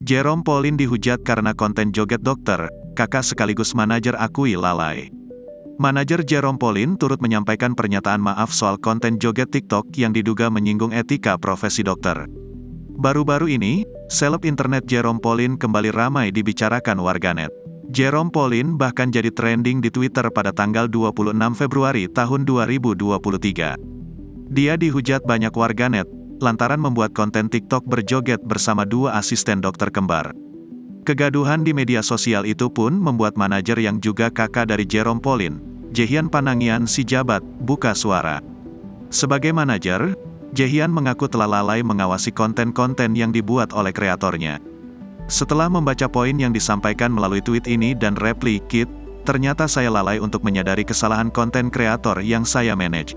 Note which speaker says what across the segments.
Speaker 1: Jerome Pauline dihujat karena konten joget dokter, kakak sekaligus manajer akui lalai. Manajer Jerome Pauline turut menyampaikan pernyataan maaf soal konten joget TikTok yang diduga menyinggung etika profesi dokter. Baru-baru ini, seleb internet Jerome Pauline kembali ramai dibicarakan warganet. Jerome Pauline bahkan jadi trending di Twitter pada tanggal 26 Februari tahun 2023. Dia dihujat banyak warganet, lantaran membuat konten TikTok berjoget bersama dua asisten dokter kembar. Kegaduhan di media sosial itu pun membuat manajer yang juga kakak dari Jerome Pauline, Jehian Panangian Sijabat, buka suara. Sebagai manajer, Jehian mengaku telah lalai mengawasi konten-konten yang dibuat oleh kreatornya. Setelah membaca poin yang disampaikan melalui tweet ini dan reply, ternyata saya lalai untuk menyadari kesalahan konten kreator yang saya manage.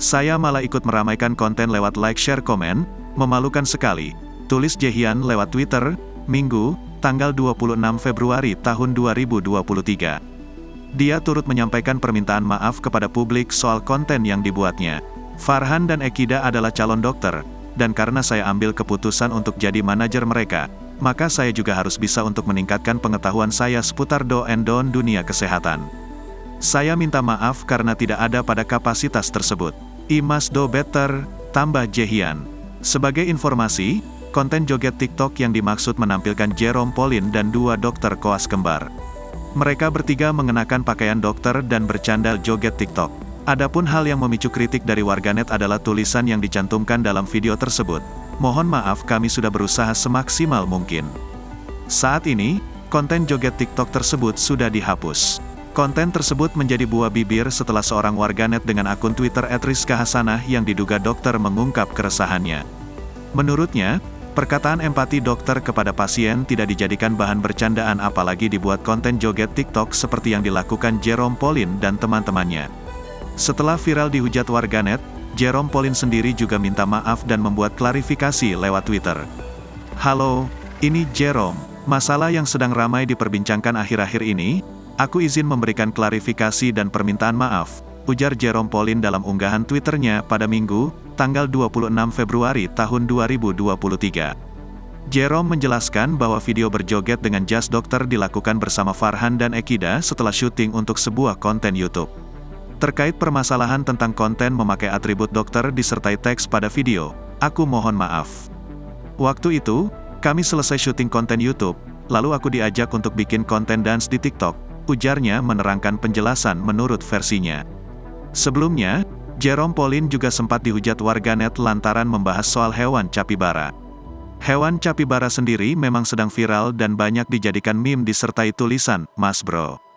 Speaker 1: Saya malah ikut meramaikan konten lewat like, share, komen, memalukan sekali, tulis Jehian lewat Twitter, Minggu, tanggal 26 Februari tahun 2023. Dia turut menyampaikan permintaan maaf kepada publik soal konten yang dibuatnya. Farhan dan Ekida adalah calon dokter, dan karena saya ambil keputusan untuk jadi manajer mereka, maka saya juga harus bisa untuk meningkatkan pengetahuan saya seputar do-and-don't dunia kesehatan. Saya minta maaf karena tidak ada pada kapasitas tersebut. I must do better, tambah Jehian. Sebagai informasi, konten joget TikTok yang dimaksud menampilkan Jerome Pauline dan dua dokter koas kembar. Mereka bertiga mengenakan pakaian dokter dan bercandal joget TikTok. Adapun hal yang memicu kritik dari warganet adalah tulisan yang dicantumkan dalam video tersebut. Mohon maaf, kami sudah berusaha semaksimal mungkin. Saat ini, konten joget TikTok tersebut sudah dihapus. Konten tersebut menjadi buah bibir setelah seorang warganet dengan akun Twitter @rizkahasanah yang diduga dokter mengungkap keresahannya. Menurutnya, perkataan empati dokter kepada pasien tidak dijadikan bahan bercandaan apalagi dibuat konten joget TikTok seperti yang dilakukan Jerome Pauline dan teman-temannya. Setelah viral dihujat warganet, Jerome Pauline sendiri juga minta maaf dan membuat klarifikasi lewat Twitter. Halo, ini Jerome. Masalah yang sedang ramai diperbincangkan akhir-akhir ini, aku izin memberikan klarifikasi dan permintaan maaf, ujar Jerome Pauline dalam unggahan Twitternya pada Minggu, tanggal 26 Februari tahun 2023. Jerome menjelaskan bahwa video berjoget dengan jas dokter dilakukan bersama Farhan dan Ekida setelah syuting untuk sebuah konten YouTube. Terkait permasalahan tentang konten memakai atribut dokter disertai teks pada video, aku mohon maaf. Waktu itu, kami selesai syuting konten YouTube, lalu aku diajak untuk bikin konten dance di TikTok, ujarnya menerangkan penjelasan menurut versinya. Sebelumnya, Jerome Pauline juga sempat dihujat warganet lantaran membahas soal hewan capybara. Hewan capybara sendiri memang sedang viral dan banyak dijadikan meme disertai tulisan, "Mas Bro."